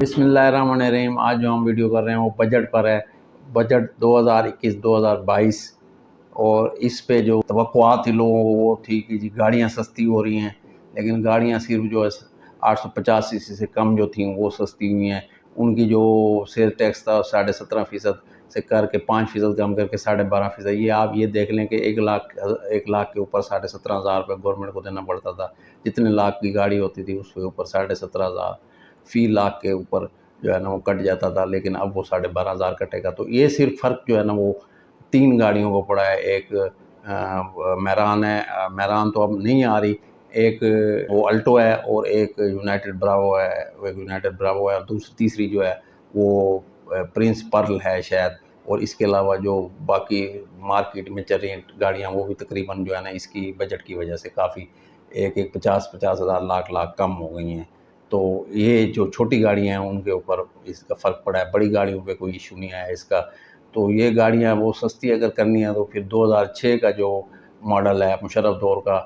बिस्मिल्लाहिर्रहमानिर्रहीम। आज जो हम वीडियो कर रहे हैं वो बजट पर है। बजट 2021-2022 और इस पे जो तवक्कुआत थी लोगों को वो थी कि जी गाड़ियाँ सस्ती हो रही हैं, लेकिन गाड़ियाँ सिर्फ जो है 850 सीसी से कम जो थी वो सस्ती हुई हैं। उनकी जो सेल टैक्स था 17.5% से करके 5% कम करके 12.5%। ये आप ये देख लें कि 1 लाख के ऊपर 17,500 रुपये गवर्नमेंट को देना पड़ता था। जितने लाख की गाड़ी होती थी उसके ऊपर 17,500 फ़ी लाख के ऊपर जो है ना वो कट जाता था, लेकिन अब वो 12,500 कटेगा। तो ये सिर्फ फ़र्क जो है ना वो 3 गाड़ियों को पड़ा है। एक मेरान है, मेरान तो अब नहीं आ रही। एक वो अल्टो है और एक यूनाइटेड ब्रावो है। एक यूनाइटेड ब्रावो है और तीसरी जो है वो प्रिंस पर्ल है शायद। और इसके अलावा जो बाकी मार्केट में चल रही गाड़ियाँ वो भी तकरीबन जो है ना इसकी बजट की वजह से काफ़ी एक 50-50 हज़ार लाख कम हो गई हैं। तो ये जो छोटी गाड़ियाँ हैं उनके ऊपर इसका फ़र्क पड़ा है, बड़ी गाड़ियों पे कोई इशू नहीं आया इसका। तो ये गाड़ियाँ वो सस्ती अगर करनी है तो फिर 2006 का जो मॉडल है मुशर्रफ दौर का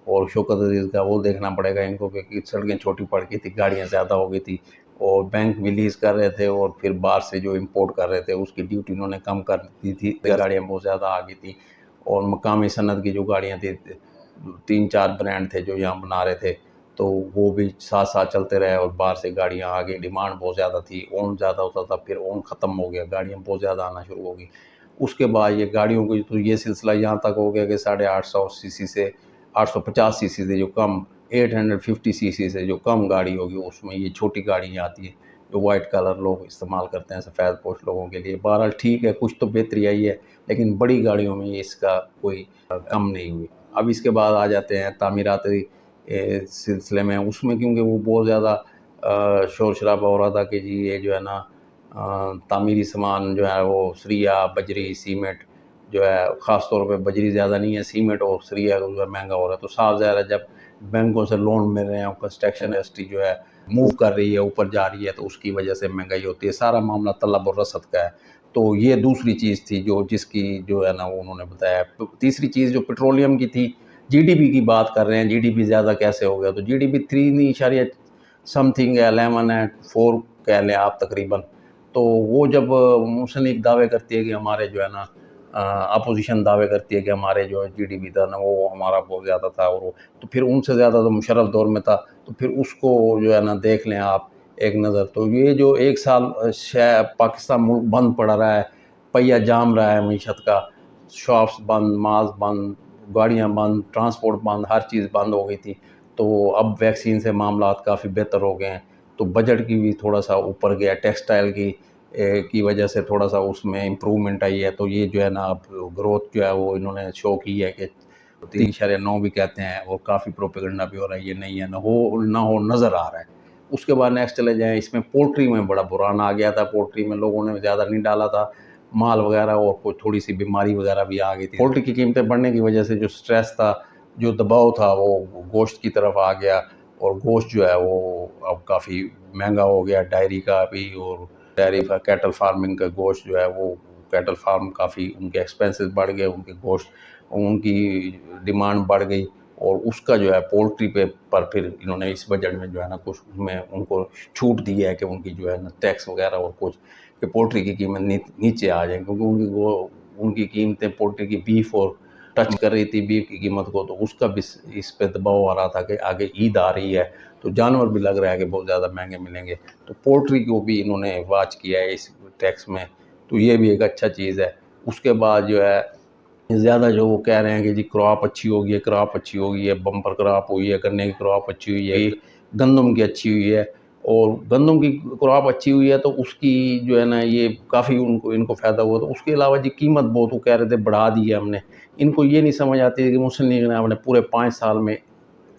और शौकत अज़ीज़ का वो देखना पड़ेगा इनको, क्योंकि सड़कें छोटी पड़ गई थी, गाड़ियाँ ज़्यादा हो गई थी और बैंक भी लीज़ कर रहे थे और फिर बाहर से जो इम्पोर्ट कर रहे थे उसकी ड्यूटी उन्होंने कम कर दी थी, गाड़ियाँ बहुत ज़्यादा आ गई थी। और मकामी सनत की जो गाड़ियाँ थी 3-4 ब्रांड थे जो यहाँ बना रहे थे, तो वो भी साथ साथ चलते रहे और बाहर से गाड़ियाँ आ गई। डिमांड बहुत ज़्यादा थी, ओन ज़्यादा होता था, फिर ओन ख़त्म हो गया, गाड़ियाँ बहुत ज़्यादा आना शुरू हो गई। उसके बाद ये गाड़ियों की तो ये सिलसिला यहाँ तक हो गया कि 850 सीसी से 850 सीसी से जो कम 850 सीसी से जो कम गाड़ी होगी उसमें ये छोटी गाड़ियाँ आती है जो वाइट कलर लोग इस्तेमाल करते हैं, सफ़ेद पोश लोगों के लिए। बहरहाल ठीक है, कुछ तो बेहतरी आई है, लेकिन बड़ी गाड़ियों में इसका कोई कम नहीं हुई। अब इसके बाद आ जाते हैं तामीराती सिलसिले में। उसमें क्योंकि वो बहुत ज़्यादा शोर शराबा हो रहा था कि जी ये जो है ना तामीरी सामान जो है वो सरिया बजरी सीमेंट जो है, ख़ास तौर पे बजरी ज़्यादा नहीं है, सीमेंट और सरिया जो है महंगा हो रहा है। तो साफ ज़ाहिर है जब बैंकों से लोन मिल रहे हैं और कंस्ट्रक्शन इंडस्ट्री जो है मूव कर रही है, ऊपर जा रही है, तो उसकी वजह से महंगाई होती है। सारा मामला तलब और रसद का है। तो ये दूसरी चीज़ थी जो जिसकी जो है ना वो उन्होंने बताया। तो तीसरी चीज़ जो पेट्रोलियम की थी, जीडीपी की बात कर रहे हैं, जीडीपी ज़्यादा कैसे हो गया, तो जीडीपी 3 इशारिया समथिंग है, 11 है, 4 कह लें आप तकरीबन। तो वो जब मुस्लिम लीग दावे करती है कि हमारे जो है ना अपोजिशन दावे करती है कि हमारे जो जीडीपी था ना वो हमारा बहुत ज़्यादा था, और वो तो फिर उनसे ज़्यादा तो मुशर्रफ दौर में था। तो फिर उसको जो है ना देख लें आप एक नज़र। तो ये जो 1 साल पाकिस्तान मुल्क बंद पड़ा रहा है, पहिया जाम रहा है मीशत का, शॉप्स बंद, मॉल्स बंद, गाड़ियाँ बंद, ट्रांसपोर्ट बंद, हर चीज़ बंद हो गई थी। तो अब वैक्सीन से मामलात काफ़ी बेहतर हो गए हैं। तो बजट की भी थोड़ा-सा ऊपर गया, टेक्सटाइल की वजह से थोड़ा-सा उसमें इम्प्रूवमेंट आई है। तो ये जो है ना अब ग्रोथ जो है वो इन्होंने शो की है कि 3.9 भी कहते हैं और काफ़ी प्रोपेगेंडा भी हो रहा है, ये नहीं है, ना हो नज़र आ रहा है। उसके बाद नेक्स्ट चले जाएँ, इसमें पोल्ट्री में बड़ा बुहरान आ गया था। पोल्ट्री में लोगों ने ज़्यादा नहीं डाला था माल वगैरह और कोई थोड़ी-सी बीमारी वगैरह भी आ गई थी। पोल्ट्री की कीमतें बढ़ने की वजह से जो स्ट्रेस था, जो दबाव था वो गोश्त की तरफ आ गया और गोश्त जो है वो अब काफ़ी महंगा हो गया। डेयरी का भी और डेयरी कैटल फार्मिंग का गोश्त जो है वो कैटल फार्म काफ़ी उनके एक्सपेंसेस बढ़ गए, उनके गोश्त उनकी डिमांड बढ़ गई और उसका जो है पोल्ट्री पे पर फिर इन्होंने इस बजट में जो है ना कुछ उसमें उनको छूट दी है कि उनकी जो है ना टैक्स वगैरह और कुछ कि पोल्ट्री की कीमत नीचे आ जाए, क्योंकि उनकी कीमतें पोल्ट्री की बीफ और टच कर रही थी बीफ की कीमत को, तो उसका भी इस पे दबाव आ रहा था कि आगे ईद आ रही है तो जानवर भी लग रहा है कि बहुत ज़्यादा महंगे मिलेंगे। तो पोल्ट्री को भी इन्होंने वाच किया है इस टैक्स में, तो ये भी एक अच्छा चीज़ है। उसके बाद जो है ज़्यादा जो वो कह रहे हैं कि जी क्रॉप अच्छी होगी है, क्रॉप अच्छी होगी है, बम्पर क्रॉप हुई है, गन्ने की क्रॉप अच्छी हुई है, गंदम की अच्छी हुई है। और गंदम की क्रॉप अच्छी हुई है तो उसकी जो है ना ये काफ़ी इनको फ़ायदा हुआ। तो उसके अलावा जी कीमत बहुत वो कह रहे थे बढ़ा दी है हमने। इनको ये नहीं समझ आती है कि मुस्लिम लीग ने अपने पूरे 5 साल में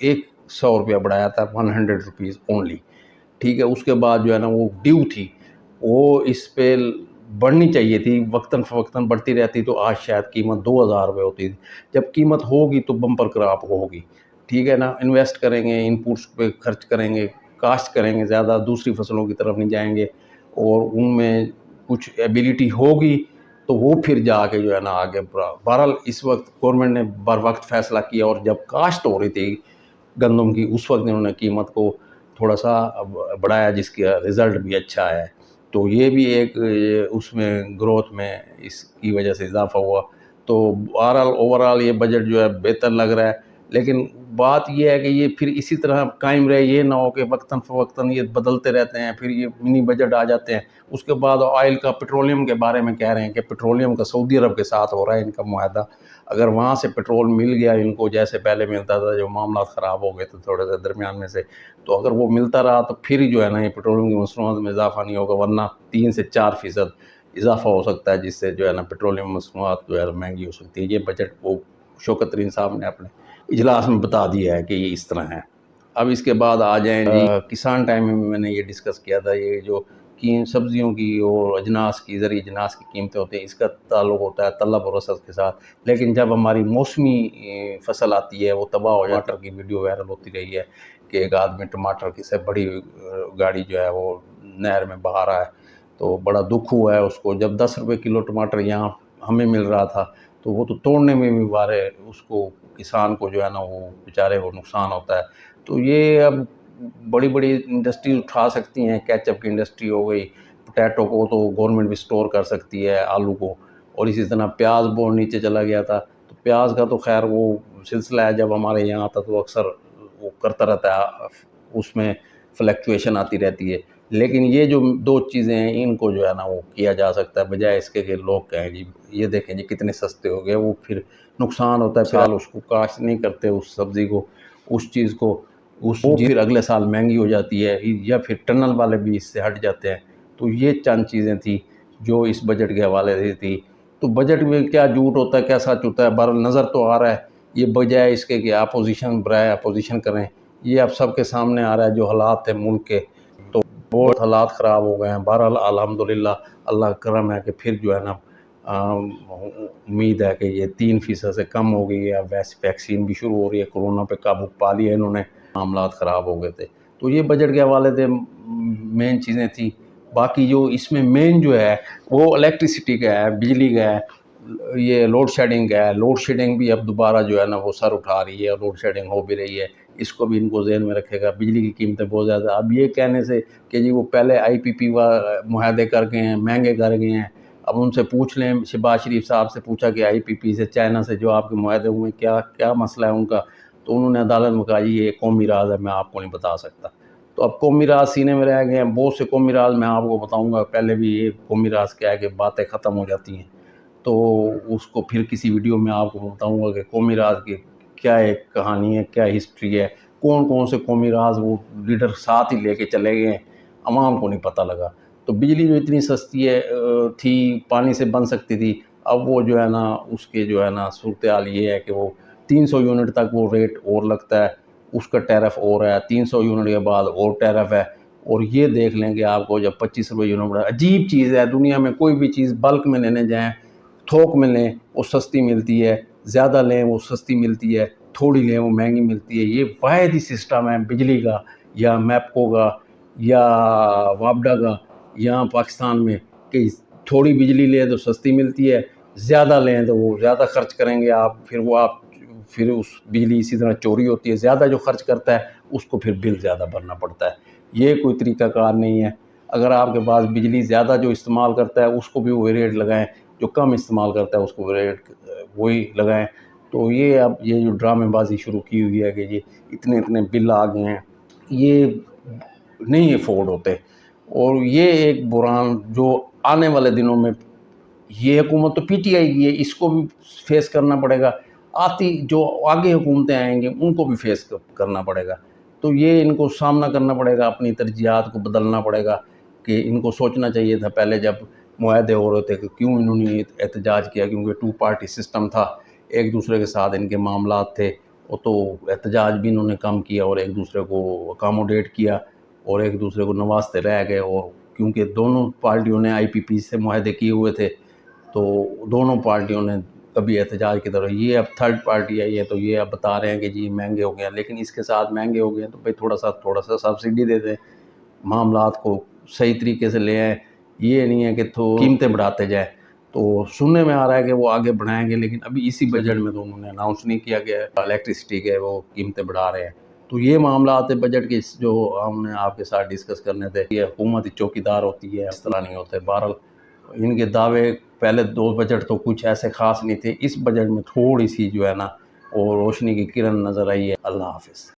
100 रुपया बढ़ाया था, 100 रुपीज़ ओनली। ठीक है, उसके बाद जो है ना वो ड्यू थी, वो इस पे बढ़नी चाहिए थी, वक्तन फ़वक्तन बढ़ती रहती तो आज शायद कीमत 2,000 रुपये होती थी। जब कीमत होगी तो बम्पर क्रॉप होगी, ठीक है ना? इन्वेस्ट करेंगे, इनपुट्स पे खर्च करेंगे, काश्त करेंगे ज़्यादा, दूसरी फसलों की तरफ नहीं जाएँगे और उनमें कुछ एबिलिटी होगी तो वो फिर जाके जो है ना आगे बहरहाल इस वक्त गवर्नमेंट ने बर वक्त फ़ैसला किया और जब काश्त हो रही थी गंदम की उस वक्त इन्होंने कीमत को थोड़ा सा बढ़ाया, जिसका रिज़ल्ट भी अच्छा है। तो ये भी एक उसमें ग्रोथ में इसकी वजह से इजाफा हुआ। तो ओवरऑल ये बजट जो है बेहतर लग रहा है। लेकिन बात ये है कि ये फिर इसी तरह कायम रहे, ये ना हो कि वक्तन फ़वक्तन ये बदलते रहते हैं, फिर ये मिनी बजट आ जाते हैं। उसके बाद ऑयल का, पेट्रोलियम के बारे में कह रहे हैं कि पेट्रोलियम का सऊदी अरब के साथ हो रहा है इनका मुआहदा। अगर वहाँ से पेट्रोल मिल गया इनको, जैसे पहले मिलता था, जो मामला ख़राब हो गए थे थोड़े से दरमियान में से, तो अगर वो मिलता रहा तो फिर जो है ना ये पेट्रोलियम की मसनूआत में इजाफा नहीं होगा, वरना 3 से 4% इजाफा हो सकता है, जिससे जो है ना पेट्रोलियम मसनूआत जो है महंगी हो सकती है। ये बजट वो शौकत तरीन साहब ने अपने इजलास में बता दिया है कि ये इस तरह है। अब इसके बाद आ जाएँ जी किसान टाइम में मैंने ये डिस्कस किया था, ये जो की सब्जियों की और अजनास की, ज़रिए अजनास की कीमतें होती हैं, इसका ताल्लुक़ होता है तलब और रसद के साथ। लेकिन जब हमारी मौसमी फसल आती है वो तबाह हो जाती है। टमाटर की वीडियो वायरल होती रही है कि एक आदमी टमाटर की से बड़ी गाड़ी जो है वो नहर में बहा रहा है, तो बड़ा दुख हुआ है उसको। जब 10 रुपये किलो टमाटर यहाँ हमें मिल रहा था, तो वो तो तोड़ने में भी बारे उसको, किसान को जो है ना वो बेचारे को नुकसान होता है। तो ये अब बड़ी-बड़ी इंडस्ट्री उठा सकती हैं, केचअप की इंडस्ट्री हो गई, पोटैटो को तो गवर्नमेंट भी स्टोर कर सकती है, आलू को, और इसी तरह प्याज बहुत नीचे चला गया था। तो प्याज का तो खैर वो सिलसिला है, जब हमारे यहाँ आता तो अक्सर वो करता रहता है, उसमें फ्लक्चुएशन आती रहती है। लेकिन ये जो 2 चीज़ें हैं इनको जो है ना वो किया जा सकता है, बजाय इसके कि लोग कहें जी ये देखें जी कितने सस्ते हो गए, वो फिर नुकसान होता है, साल उसको काश्त नहीं करते उस सब्ज़ी को, उस चीज़ को, वो फिर अगले साल महंगी हो जाती है, या फिर टनल वाले भी इससे हट जाते हैं। तो ये चंद चीज़ें थी जो इस बजट के हवाले से थी। तो बजट में क्या झूठ होता है, क्या सच होता है, बहरहाल नज़र तो आ रहा है। ये बजाय इसके कि अपोजिशन बराए अपोजिशन करें, ये अब सबके सामने आ रहा है जो हालात है मुल्क के, तो बहुत हालात ख़राब हो गए हैं। बहरहाल अल्हम्दुलिल्लाह अल्लाह का करम है कि फिर जो है ना उम्मीद है कि ये 3% से कम हो गई है। अब वैक्सीन भी शुरू हो रही है, कोरोना पे काबू पा लिया इन्होंने, मामलात ख़राब हो गए थे। तो ये बजट के हवाले से मेन चीज़ें थी। बाकी जो इसमें मेन जो है वो इलेक्ट्रिसिटी का है, बिजली का है, ये लोड शेडिंग का है। लोड शेडिंग भी अब दोबारा जो है ना वो सर उठा रही है, लोड शेडिंग हो भी रही है। इसको भी इनको ज़हन में रखेगा। बिजली की कीमतें बहुत ज़्यादा, अब ये कहने से कि जी वो पहले आईपीपी मुआहदे कर गए हैं, महंगे कर गए हैं। अब उनसे पूछ लें, शहबाज शरीफ साहब से पूछा कि आईपीपी से, चाइना से जो आपके मुआहदे हुए, क्या क्या मसला है उनका, तो उन्होंने अदालत में कहा जी ये कौमी राज है, मैं आपको नहीं बता सकता। तो अब कौमी राज सीने में रह गए हैं। बहुत से कौमी राज मैं आपको बताऊंगा, पहले भी ये कौमी राज क्या है कि बातें ख़त्म हो जाती हैं, तो उसको फिर किसी वीडियो में आपको बताऊंगा कि कौमी राज की क्या एक कहानी है, क्या हिस्ट्री है, कौन कौन से कौमी राज वो लीडर साथ ही लेके चले गए, आवाम को नहीं पता लगा। तो बिजली जो इतनी सस्ती है थी, पानी से बन सकती थी, अब वो जो है ना उसके जो है ना सूरत हाल ये है कि वो 300 यूनिट तक वो रेट और लगता है, उसका टैरिफ और है, 300 यूनिट के बाद और टैरिफ है। और ये देख लें कि आपको जब 25 रुपये यूनिट, बड़ा अजीब चीज़ है, दुनिया में कोई भी चीज़ बल्क में लेने जाएँ, थोक में लें वो सस्ती मिलती है, ज़्यादा लें वो सस्ती मिलती है, थोड़ी लें वो महंगी मिलती है। ये वाहिद ही सिस्टम है बिजली का, या मैप्को का, या वापडा का, यहाँ पाकिस्तान में, कि थोड़ी बिजली लें तो सस्ती मिलती है, ज़्यादा लें तो वो ज़्यादा खर्च करेंगे आप, फिर उस बिजली इसी तरह चोरी होती है। ज़्यादा जो खर्च करता है उसको फिर बिल ज़्यादा भरना पड़ता है। ये कोई तरीक़ाकार नहीं है। अगर आपके पास बिजली ज़्यादा जो इस्तेमाल करता है उसको भी वही रेट लगाएँ, जो कम इस्तेमाल करता है उसको रेट वही लगाएँ। तो ये अब ये जो ड्रामेबाज़ी शुरू की हुई है कि ये इतने-इतने बिल आ गए हैं, ये नहीं अफ़ोर्ड होते। और ये एक बुहरान जो आने वाले दिनों में, ये हुकूमत तो पीटीआई की है, इसको भी फेस करना पड़ेगा। आती जो आगे हुकूमतें आएँगी उनको भी फेस करना पड़ेगा। तो ये इनको सामना करना पड़ेगा, अपनी तरजीहात को बदलना पड़ेगा, कि इनको सोचना चाहिए था पहले जब मुआहदे हो रहे थे कि क्यों इन्होंने एहतजाज किया, क्योंकि 2 पार्टी सिस्टम था, एक दूसरे के साथ इनके मामलात थे। वो तो एहतजाज भी इन्होंने कम किया और एक दूसरे को अकोमोडेट किया और एक दूसरे को नवाजते रह गए। और क्योंकि दोनों पार्टियों ने आईपीपी से मुआहदे किए हुए थे, तो दोनों पार्टियों ने कभी एहतजाज की तरफ, ये अब थर्ड पार्टी आई है तो ये अब बता रहे हैं कि जी महंगे हो गए हैं, लेकिन इसके साथ महंगे हो गए हैं तो भाई थोड़ा सा सब्सिडी दे दें, मामलात को सही तरीके से ले आएँ। ये नहीं है कि तो कीमतें बढ़ाते जाएँ। तो सुनने में आ रहा है कि वो आगे बढ़ाएँगे, लेकिन अभी इसी बजट में तो उन्होंने अनाउंस नहीं किया गया है इलेक्ट्रिसिटी के वो कीमतें बढ़ा रहे हैं। तो ये मामला आते बजट के जो हमने आपके साथ डिस्कस करने थे, ये हुकूमत चौकीदार होती है, इस तरह नहीं होते। बहरहाल इनके दावे पहले 2 बजट तो कुछ ऐसे ख़ास नहीं थे, इस बजट में थोड़ी सी जो है ना वो रोशनी की किरण नज़र आई है। अल्लाह हाफ़िज़।